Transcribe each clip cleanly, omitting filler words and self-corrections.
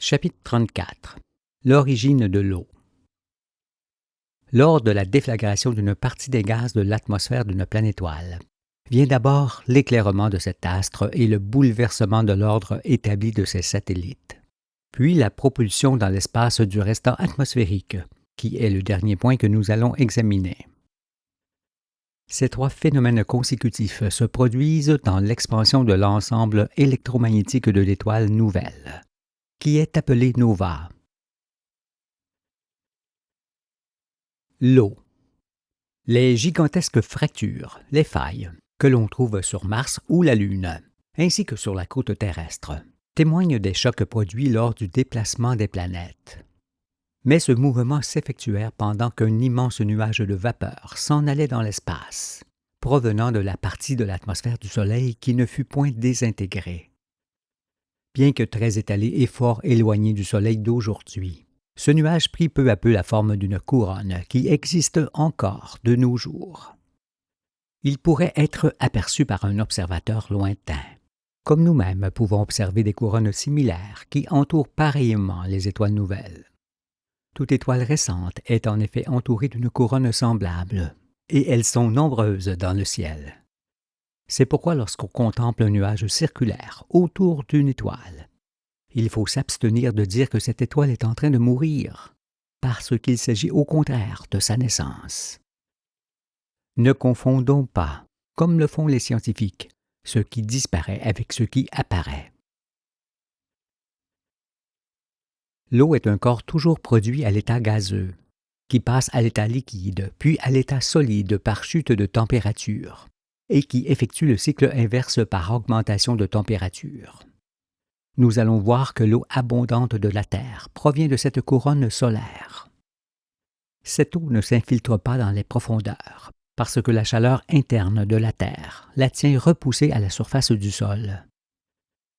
Chapitre 34. L'origine de l'eau. Lors de la déflagration d'une partie des gaz de l'atmosphère d'une planète étoile, vient d'abord l'éclairement de cet astre et le bouleversement de l'ordre établi de ses satellites, puis la propulsion dans l'espace du restant atmosphérique, qui est le dernier point que nous allons examiner. Ces trois phénomènes consécutifs se produisent dans l'expansion de l'ensemble électromagnétique de l'étoile nouvelle, qui est appelée nova. L'eau. Les gigantesques fractures, les failles, que l'on trouve sur Mars ou la Lune, ainsi que sur la croûte terrestre, témoignent des chocs produits lors du déplacement des planètes. Mais ce mouvement s'effectuait pendant qu'un immense nuage de vapeur s'en allait dans l'espace, provenant de la partie de l'atmosphère du Soleil qui ne fut point désintégrée. Bien que très étalé et fort éloigné du Soleil d'aujourd'hui, ce nuage prit peu à peu la forme d'une couronne qui existe encore de nos jours. Il pourrait être aperçu par un observateur lointain, comme nous-mêmes pouvons observer des couronnes similaires qui entourent pareillement les étoiles nouvelles. Toute étoile récente est en effet entourée d'une couronne semblable, et elles sont nombreuses dans le ciel. C'est pourquoi lorsqu'on contemple un nuage circulaire autour d'une étoile, il faut s'abstenir de dire que cette étoile est en train de mourir, parce qu'il s'agit au contraire de sa naissance. Ne confondons pas, comme le font les scientifiques, ce qui disparaît avec ce qui apparaît. L'eau est un corps toujours produit à l'état gazeux, qui passe à l'état liquide, puis à l'état solide par chute de température, et qui effectue le cycle inverse par augmentation de température. Nous allons voir que l'eau abondante de la Terre provient de cette couronne solaire. Cette eau ne s'infiltre pas dans les profondeurs, parce que la chaleur interne de la Terre la tient repoussée à la surface du sol.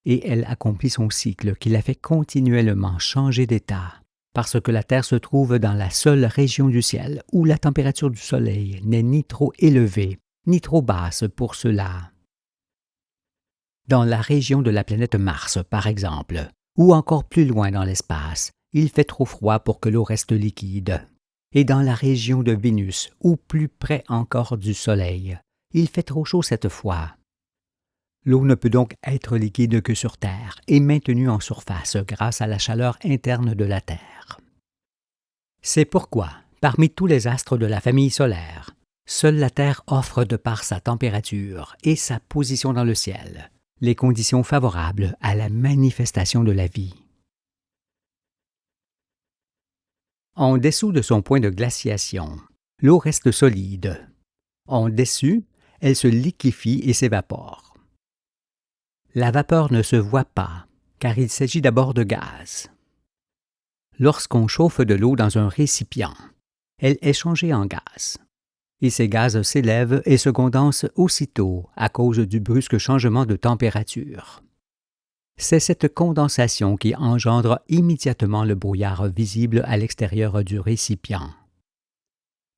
Et elle accomplit son cycle qui la fait continuellement changer d'état, parce que la Terre se trouve dans la seule région du ciel où la température du Soleil n'est ni trop élevée, ni trop basse pour cela. Dans la région de la planète Mars, par exemple, ou encore plus loin dans l'espace, il fait trop froid pour que l'eau reste liquide. Et dans la région de Vénus, ou plus près encore du Soleil, il fait trop chaud cette fois. L'eau ne peut donc être liquide que sur Terre et maintenue en surface grâce à la chaleur interne de la Terre. C'est pourquoi, parmi tous les astres de la famille solaire, seule la Terre offre de par sa température et sa position dans le ciel les conditions favorables à la manifestation de la vie. En dessous de son point de glaciation, l'eau reste solide. En dessus, elle se liquéfie et s'évapore. La vapeur ne se voit pas, car il s'agit d'abord de gaz. Lorsqu'on chauffe de l'eau dans un récipient, elle est changée en gaz. Et ces gaz s'élèvent et se condensent aussitôt à cause du brusque changement de température. C'est cette condensation qui engendre immédiatement le brouillard visible à l'extérieur du récipient.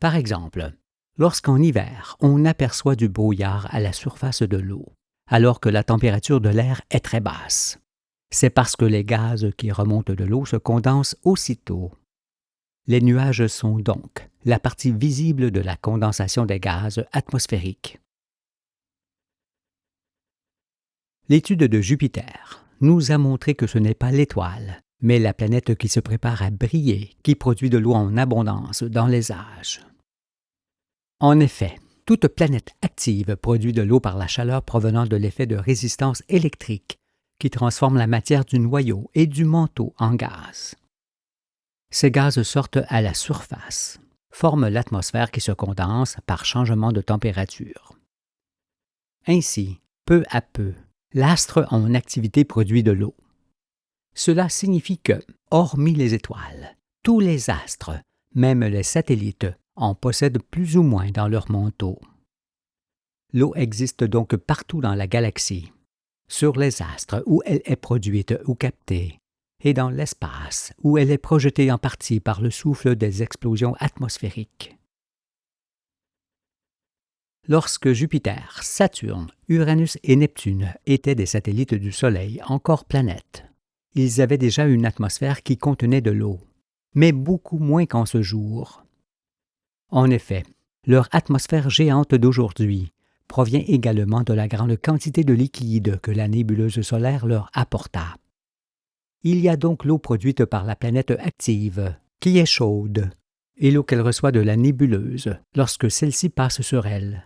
Par exemple, lorsqu'en hiver, on aperçoit du brouillard à la surface de l'eau, alors que la température de l'air est très basse. C'est parce que les gaz qui remontent de l'eau se condensent aussitôt. Les nuages sont donc la partie visible de la condensation des gaz atmosphériques. L'étude de Jupiter nous a montré que ce n'est pas l'étoile, mais la planète qui se prépare à briller qui produit de l'eau en abondance dans les âges. En effet, toute planète active produit de l'eau par la chaleur provenant de l'effet de résistance électrique qui transforme la matière du noyau et du manteau en gaz. Ces gaz sortent à la surface, forment l'atmosphère qui se condense par changement de température. Ainsi, peu à peu, l'astre en activité produit de l'eau. Cela signifie que, hormis les étoiles, tous les astres, même les satellites, en possèdent plus ou moins dans leur manteau. L'eau existe donc partout dans la galaxie, sur les astres où elle est produite ou captée, et dans l'espace où elle est projetée en partie par le souffle des explosions atmosphériques. Lorsque Jupiter, Saturne, Uranus et Neptune étaient des satellites du Soleil encore planètes, ils avaient déjà une atmosphère qui contenait de l'eau, mais beaucoup moins qu'en ce jour. En effet, leur atmosphère géante d'aujourd'hui provient également de la grande quantité de liquide que la nébuleuse solaire leur apporta. Il y a donc l'eau produite par la planète active, qui est chaude, et l'eau qu'elle reçoit de la nébuleuse lorsque celle-ci passe sur elle.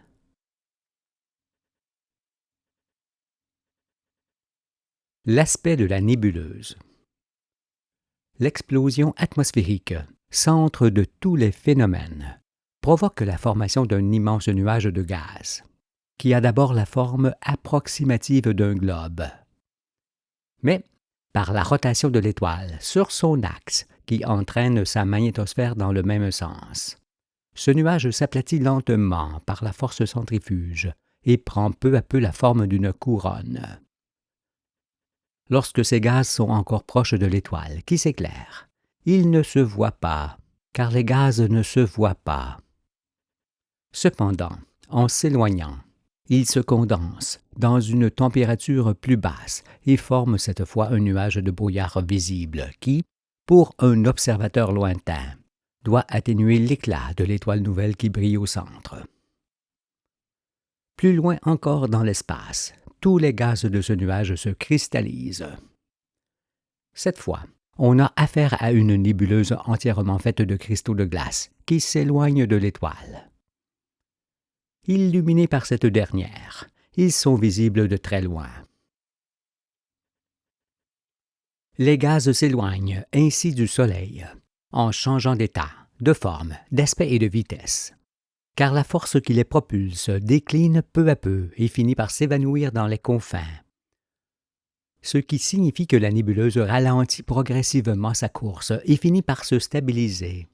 L'aspect de la nébuleuse. L'explosion atmosphérique, centre de tous les phénomènes, provoque la formation d'un immense nuage de gaz, qui a d'abord la forme approximative d'un globe. Mais, par la rotation de l'étoile sur son axe, qui entraîne sa magnétosphère dans le même sens, ce nuage s'aplatit lentement par la force centrifuge et prend peu à peu la forme d'une couronne. Lorsque ces gaz sont encore proches de l'étoile qui s'éclaire, ils ne se voient pas, car les gaz ne se voient pas. Cependant, en s'éloignant, ils se condensent dans une température plus basse et forment cette fois un nuage de brouillard visible qui, pour un observateur lointain, doit atténuer l'éclat de l'étoile nouvelle qui brille au centre. Plus loin encore dans l'espace, tous les gaz de ce nuage se cristallisent. Cette fois, on a affaire à une nébuleuse entièrement faite de cristaux de glace qui s'éloignent de l'étoile. Illuminés par cette dernière, ils sont visibles de très loin. Les gaz s'éloignent ainsi du Soleil, en changeant d'état, de forme, d'aspect et de vitesse, car la force qui les propulse décline peu à peu et finit par s'évanouir dans les confins, ce qui signifie que la nébuleuse ralentit progressivement sa course et finit par se stabiliser.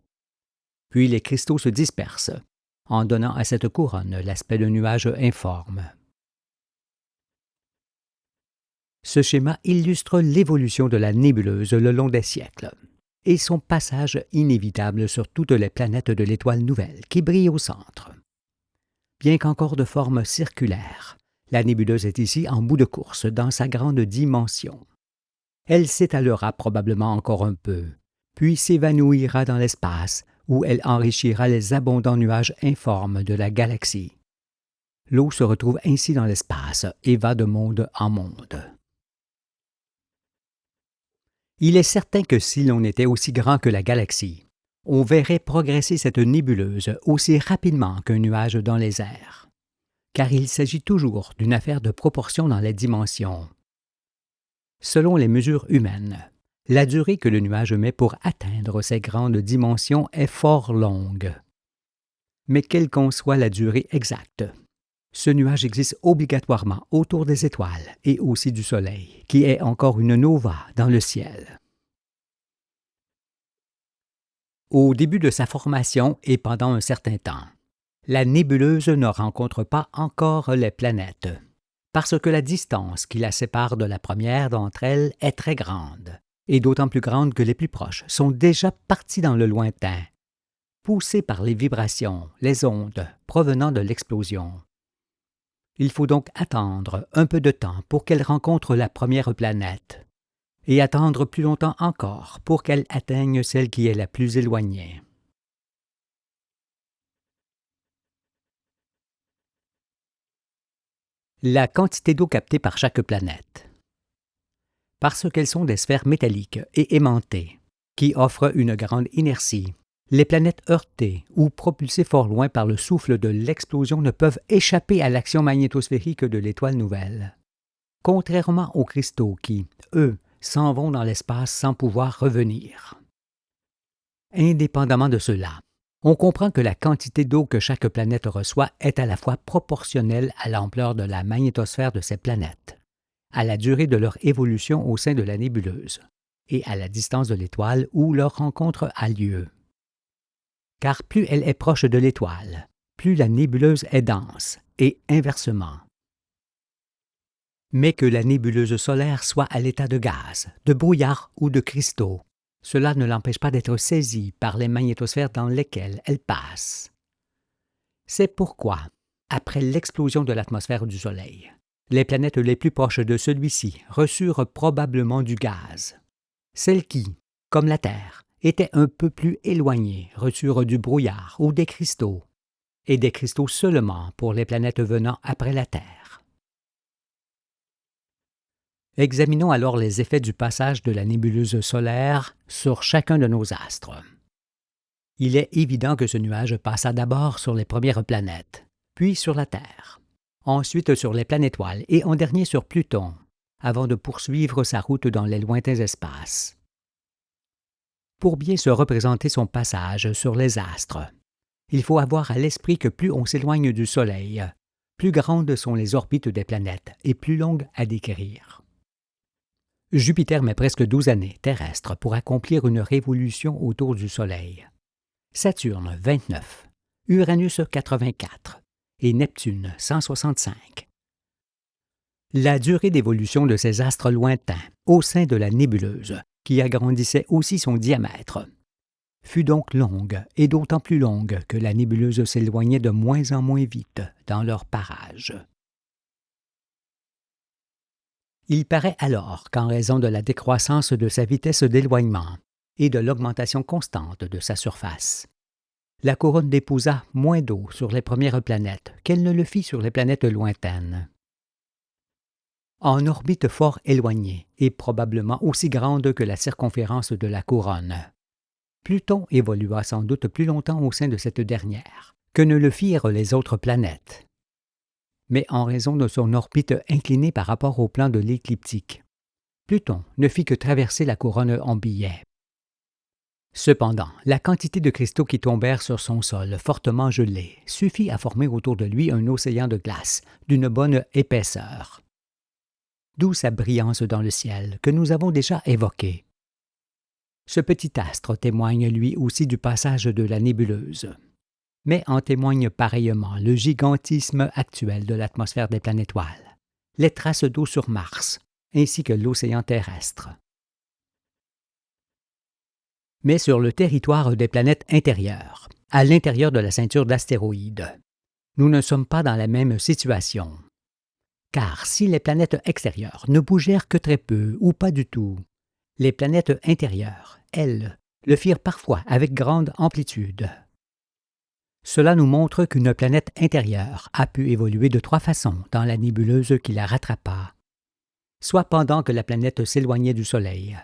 Puis les cristaux se dispersent, en donnant à cette couronne l'aspect d'un nuage informe. Ce schéma illustre l'évolution de la nébuleuse le long des siècles et son passage inévitable sur toutes les planètes de l'étoile nouvelle qui brille au centre. Bien qu'encore de forme circulaire, la nébuleuse est ici en bout de course dans sa grande dimension. Elle s'étalera probablement encore un peu, puis s'évanouira dans l'espace où elle enrichira les abondants nuages informes de la galaxie. L'eau se retrouve ainsi dans l'espace et va de monde en monde. Il est certain que si l'on était aussi grand que la galaxie, on verrait progresser cette nébuleuse aussi rapidement qu'un nuage dans les airs, car il s'agit toujours d'une affaire de proportion dans les dimensions. Selon les mesures humaines, la durée que le nuage met pour atteindre ces grandes dimensions est fort longue. Mais quelle qu'en soit la durée exacte, ce nuage existe obligatoirement autour des étoiles et aussi du Soleil, qui est encore une nova dans le ciel. Au début de sa formation et pendant un certain temps, la nébuleuse ne rencontre pas encore les planètes, parce que la distance qui la sépare de la première d'entre elles est très grande, et d'autant plus grande que les plus proches sont déjà partis dans le lointain, poussés par les vibrations, les ondes provenant de l'explosion. Il faut donc attendre un peu de temps pour qu'elle rencontre la première planète, et attendre plus longtemps encore pour qu'elle atteigne celle qui est la plus éloignée. La quantité d'eau captée par chaque planète. Parce qu'elles sont des sphères métalliques et aimantées, qui offrent une grande inertie, les planètes heurtées ou propulsées fort loin par le souffle de l'explosion ne peuvent échapper à l'action magnétosphérique de l'étoile nouvelle. Contrairement aux cristaux qui, eux, s'en vont dans l'espace sans pouvoir revenir. Indépendamment de cela, on comprend que la quantité d'eau que chaque planète reçoit est à la fois proportionnelle à l'ampleur de la magnétosphère de ces planètes, à la durée de leur évolution au sein de la nébuleuse et à la distance de l'étoile où leur rencontre a lieu. Car plus elle est proche de l'étoile, plus la nébuleuse est dense, et inversement. Mais que la nébuleuse solaire soit à l'état de gaz, de brouillard ou de cristaux, cela ne l'empêche pas d'être saisie par les magnétosphères dans lesquelles elle passe. C'est pourquoi, après l'explosion de l'atmosphère du Soleil, les planètes les plus proches de celui-ci reçurent probablement du gaz, Celles qui, comme la Terre, étaient un peu plus éloignées reçurent du brouillard ou des cristaux, et des cristaux seulement pour les planètes venant après la Terre. Examinons alors les effets du passage de la nébuleuse solaire sur chacun de nos astres. Il est évident que ce nuage passa d'abord sur les premières planètes, puis sur la Terre, ensuite sur les planétoiles et en dernier sur Pluton, avant de poursuivre sa route dans les lointains espaces. Pour bien se représenter son passage sur les astres, il faut avoir à l'esprit que plus on s'éloigne du Soleil, plus grandes sont les orbites des planètes et plus longues à décrire. Jupiter met presque 12 années terrestres pour accomplir une révolution autour du Soleil. Saturne, 29, Uranus, 84 et Neptune, 165. La durée d'évolution de ces astres lointains au sein de la nébuleuse, qui agrandissait aussi son diamètre, fut donc longue et d'autant plus longue que la nébuleuse s'éloignait de moins en moins vite dans leur parage. Il paraît alors qu'en raison de la décroissance de sa vitesse d'éloignement et de l'augmentation constante de sa surface, la couronne déposa moins d'eau sur les premières planètes qu'elle ne le fit sur les planètes lointaines. En orbite fort éloignée et probablement aussi grande que la circonférence de la couronne, Pluton évolua sans doute plus longtemps au sein de cette dernière que ne le firent les autres planètes. Mais en raison de son orbite inclinée par rapport au plan de l'écliptique, Pluton ne fit que traverser la couronne en biais. Cependant, la quantité de cristaux qui tombèrent sur son sol fortement gelé suffit à former autour de lui un océan de glace d'une bonne épaisseur. D'où sa brillance dans le ciel que nous avons déjà évoquée. Ce petit astre témoigne lui aussi du passage de la nébuleuse, mais en témoigne pareillement le gigantisme actuel de l'atmosphère des planétoiles, les traces d'eau sur Mars, ainsi que l'océan terrestre. Mais sur le territoire des planètes intérieures, à l'intérieur de la ceinture d'astéroïdes, nous ne sommes pas dans la même situation. Car si les planètes extérieures ne bougèrent que très peu ou pas du tout, les planètes intérieures, elles, le firent parfois avec grande amplitude. Cela nous montre qu'une planète intérieure a pu évoluer de 3 façons dans la nébuleuse qui la rattrapa, soit pendant que la planète s'éloignait du Soleil,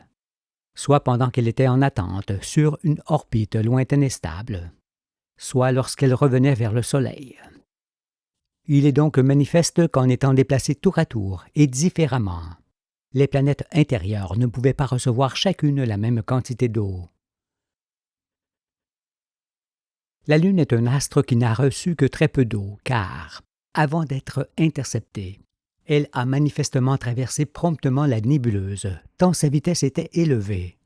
soit pendant qu'elle était en attente sur une orbite lointaine et stable, soit lorsqu'elle revenait vers le Soleil. Il est donc manifeste qu'en étant déplacées tour à tour et différemment, les planètes intérieures ne pouvaient pas recevoir chacune la même quantité d'eau. La Lune est un astre qui n'a reçu que très peu d'eau, car, avant d'être interceptée, elle a manifestement traversé promptement la nébuleuse, tant sa vitesse était élevée.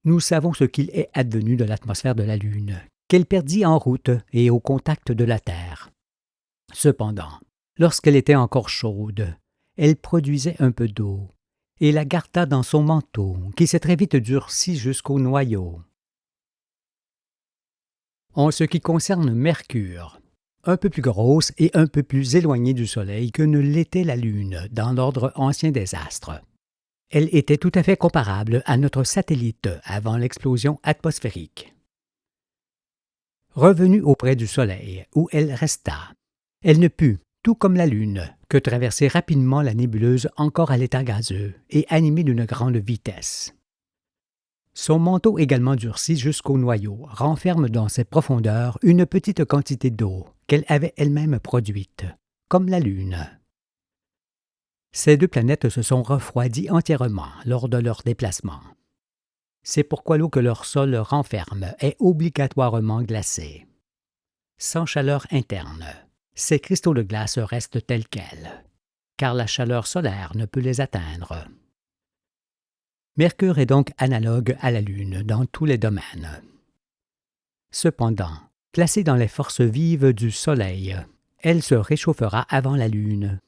Nous savons ce qu'il est advenu de l'atmosphère de la Lune, qu'elle perdit en route et au contact de la Terre. Cependant, lorsqu'elle était encore chaude, elle produisait un peu d'eau, et la garda dans son manteau, qui s'est très vite durci jusqu'au noyau. En ce qui concerne Mercure, un peu plus grosse et un peu plus éloignée du Soleil que ne l'était la Lune dans l'ordre ancien des astres. Elle était tout à fait comparable à notre satellite avant l'explosion atmosphérique. Revenue auprès du Soleil, où elle resta, elle ne put, tout comme la Lune, que traverser rapidement la nébuleuse encore à l'état gazeux et animée d'une grande vitesse. Son manteau également durci jusqu'au noyau renferme dans ses profondeurs une petite quantité d'eau qu'elle avait elle-même produite, comme la Lune. Ces deux planètes se sont refroidies entièrement lors de leur déplacement. C'est pourquoi l'eau que leur sol renferme est obligatoirement glacée. Sans chaleur interne, ces cristaux de glace restent tels quels, car la chaleur solaire ne peut les atteindre. Mercure est donc analogue à la Lune dans tous les domaines. Cependant, placée dans les forces vives du Soleil, elle se réchauffera avant la Lune.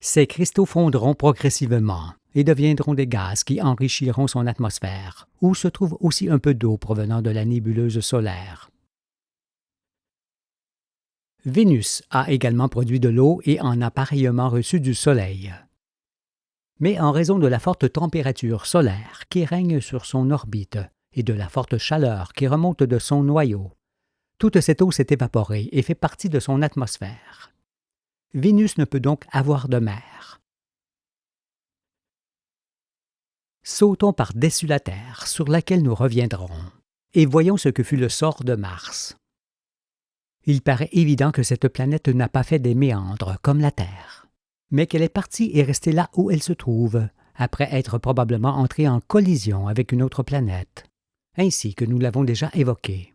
Ces cristaux fondront progressivement et deviendront des gaz qui enrichiront son atmosphère, où se trouve aussi un peu d'eau provenant de la nébuleuse solaire. Vénus a également produit de l'eau et en a pareillement reçu du Soleil. Mais en raison de la forte température solaire qui règne sur son orbite et de la forte chaleur qui remonte de son noyau, toute cette eau s'est évaporée et fait partie de son atmosphère. Vénus ne peut donc avoir de mer. Sautons par-dessus la Terre, sur laquelle nous reviendrons, et voyons ce que fut le sort de Mars. Il paraît évident que cette planète n'a pas fait des méandres comme la Terre, mais qu'elle est partie et restée là où elle se trouve, après être probablement entrée en collision avec une autre planète, ainsi que nous l'avons déjà évoqué.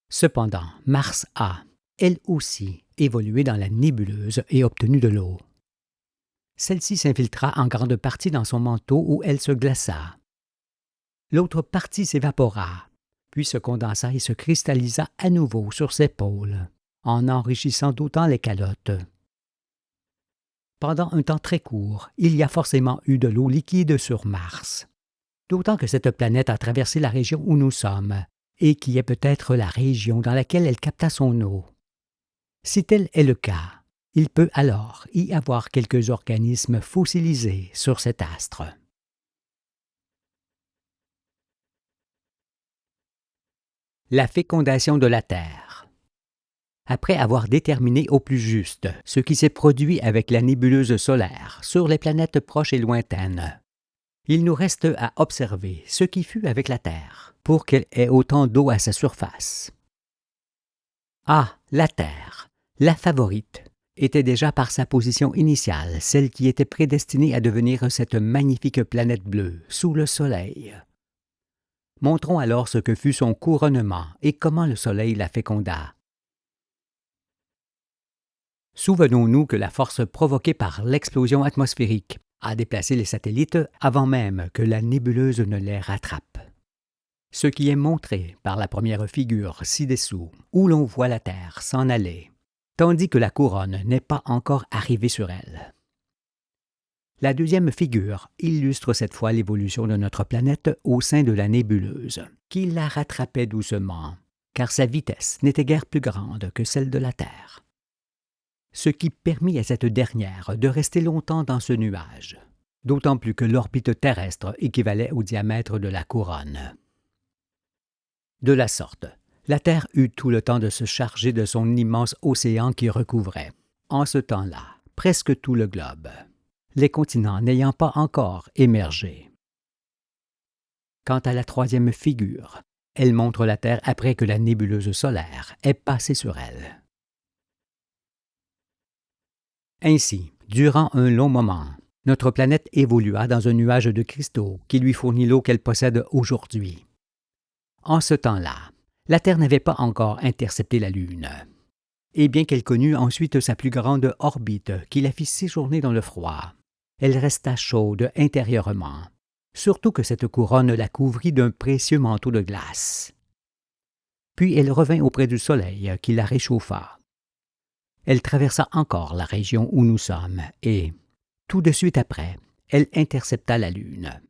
Cependant, Mars a, elle aussi, évolué dans la nébuleuse et obtenu de l'eau. Celle-ci s'infiltra en grande partie dans son manteau où elle se glaça. L'autre partie s'évapora, puis se condensa et se cristallisa à nouveau sur ses pôles, en enrichissant d'autant les calottes. Pendant un temps très court, il y a forcément eu de l'eau liquide sur Mars, d'autant que cette planète a traversé la région où nous sommes, et qui est peut-être la région dans laquelle elle capta son eau. Si tel est le cas, il peut alors y avoir quelques organismes fossilisés sur cet astre. La fécondation de la Terre. Après avoir déterminé au plus juste ce qui s'est produit avec la nébuleuse solaire sur les planètes proches et lointaines, il nous reste à observer ce qui fut avec la Terre pour qu'elle ait autant d'eau à sa surface. Ah, la Terre, la favorite, était déjà par sa position initiale celle qui était prédestinée à devenir cette magnifique planète bleue sous le Soleil. Montrons alors ce que fut son couronnement et comment le Soleil la féconda. Souvenons-nous que la force provoquée par l'explosion atmosphérique a déplacé les satellites avant même que la nébuleuse ne les rattrape. Ce qui est montré par la première figure ci-dessous, où l'on voit la Terre s'en aller, tandis que la couronne n'est pas encore arrivée sur elle. La deuxième figure illustre cette fois l'évolution de notre planète au sein de la nébuleuse, qui la rattrapait doucement, car sa vitesse n'était guère plus grande que celle de la Terre. Ce qui permit à cette dernière de rester longtemps dans ce nuage, d'autant plus que l'orbite terrestre équivalait au diamètre de la couronne. De la sorte, la Terre eut tout le temps de se charger de son immense océan qui recouvrait, en ce temps-là, presque tout le globe, les continents n'ayant pas encore émergé. Quant à la troisième figure, elle montre la Terre après que la nébuleuse solaire est passée sur elle. Ainsi, durant un long moment, notre planète évolua dans un nuage de cristaux qui lui fournit l'eau qu'elle possède aujourd'hui. En ce temps-là, la Terre n'avait pas encore intercepté la Lune. Et bien qu'elle connût ensuite sa plus grande orbite qui la fit séjourner dans le froid, elle resta chaude intérieurement, surtout que cette couronne la couvrit d'un précieux manteau de glace. Puis elle revint auprès du Soleil qui la réchauffa. Elle traversa encore la région où nous sommes et, tout de suite après, elle intercepta la Lune.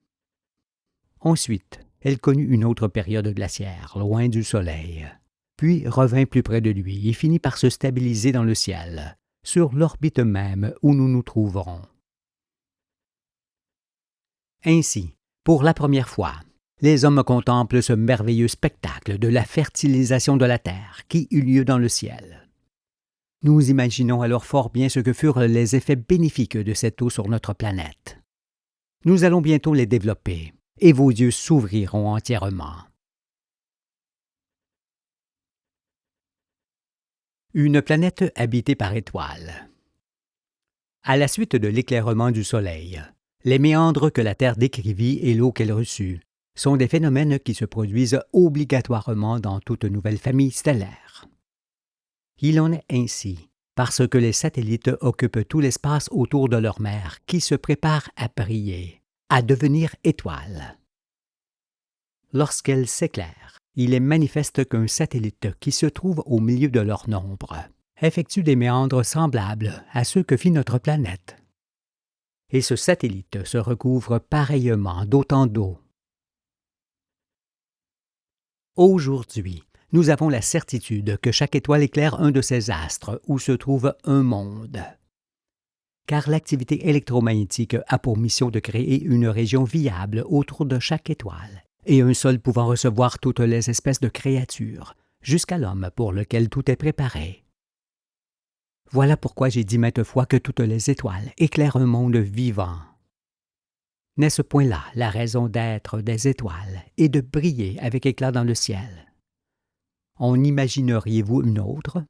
Ensuite, elle connut une autre période glaciaire, loin du Soleil, puis revint plus près de lui et finit par se stabiliser dans le ciel, sur l'orbite même où nous nous trouverons. Ainsi, pour la première fois, les hommes contemplent ce merveilleux spectacle de la fertilisation de la terre qui eut lieu dans le ciel. Nous imaginons alors fort bien ce que furent les effets bénéfiques de cette eau sur notre planète. Nous allons bientôt les développer, et vos yeux s'ouvriront entièrement. Une planète habitée par étoiles. À la suite de l'éclairement du Soleil, les méandres que la Terre décrivit et l'eau qu'elle reçut sont des phénomènes qui se produisent obligatoirement dans toute nouvelle famille stellaire. Il en est ainsi parce que les satellites occupent tout l'espace autour de leur mère qui se prépare à briller, à devenir étoile. Lorsqu'elle s'éclaire, il est manifeste qu'un satellite qui se trouve au milieu de leur nombre effectue des méandres semblables à ceux que fit notre planète. Et ce satellite se recouvre pareillement d'autant d'eau. Aujourd'hui, nous avons la certitude que chaque étoile éclaire un de ces astres où se trouve un monde. car l'activité électromagnétique a pour mission de créer une région viable autour de chaque étoile, et un sol pouvant recevoir toutes les espèces de créatures, jusqu'à l'homme pour lequel tout est préparé. Voilà pourquoi j'ai dit maintes fois que toutes les étoiles éclairent un monde vivant. N'est-ce point là la raison d'être des étoiles et de briller avec éclat dans le ciel? En imagineriez-vous une autre?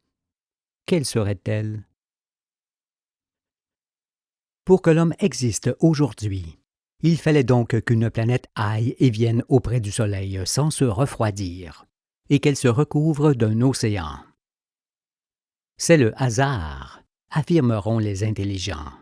Quelle serait-elle? Pour que l'homme existe aujourd'hui, il fallait donc qu'une planète aille et vienne auprès du Soleil sans se refroidir, et qu'elle se recouvre d'un océan. C'est le hasard, affirmeront les intelligents.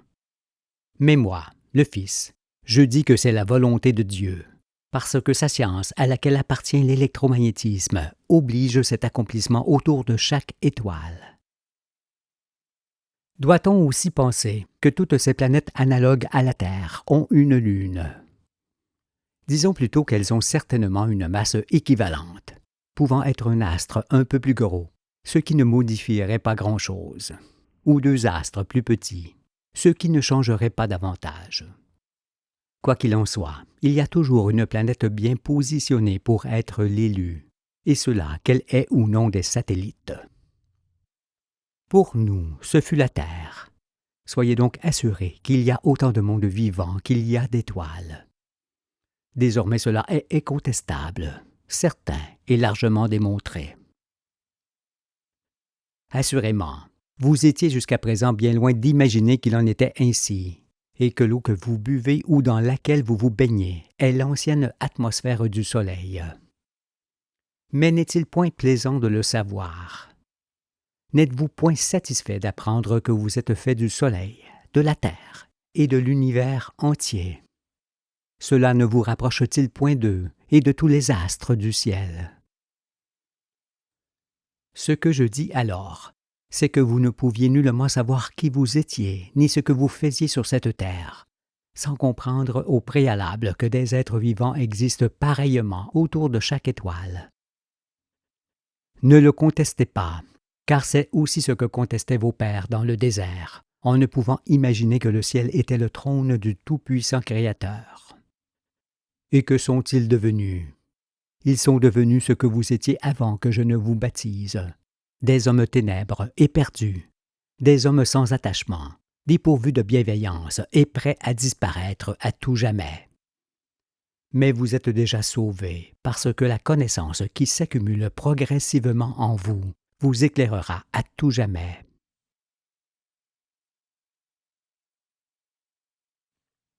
Mais moi, le Fils, je dis que c'est la volonté de Dieu, parce que sa science, à laquelle appartient l'électromagnétisme, oblige cet accomplissement autour de chaque étoile. Doit-on aussi penser que toutes ces planètes analogues à la Terre ont une lune? Disons plutôt qu'elles ont certainement une masse équivalente, pouvant être un astre un peu plus gros, ce qui ne modifierait pas grand-chose, ou deux astres plus petits, ce qui ne changerait pas davantage. Quoi qu'il en soit, il y a toujours une planète bien positionnée pour être l'élu, et cela qu'elle ait ou non des satellites. Pour nous, ce fut la Terre. Soyez donc assurés qu'il y a autant de monde vivant qu'il y a d'étoiles. Désormais cela est incontestable, certain et largement démontré. Assurément, vous étiez jusqu'à présent bien loin d'imaginer qu'il en était ainsi, et que l'eau que vous buvez ou dans laquelle vous vous baignez est l'ancienne atmosphère du Soleil. Mais n'est-il point plaisant de le savoir? N'êtes-vous point satisfait d'apprendre que vous êtes fait du Soleil, de la Terre et de l'univers entier? Cela ne vous rapproche-t-il point d'eux et de tous les astres du ciel? Ce que je dis alors, c'est que vous ne pouviez nullement savoir qui vous étiez, ni ce que vous faisiez sur cette terre, sans comprendre au préalable que des êtres vivants existent pareillement autour de chaque étoile. Ne le contestez pas, car c'est aussi ce que contestaient vos pères dans le désert, en ne pouvant imaginer que le ciel était le trône du Tout-Puissant Créateur. Et que sont-ils devenus? Ils sont devenus ce que vous étiez avant que je ne vous baptise, des hommes ténèbres et perdus, des hommes sans attachement, dépourvus de bienveillance et prêts à disparaître à tout jamais. Mais vous êtes déjà sauvés parce que la connaissance qui s'accumule progressivement en vous vous éclairera à tout jamais.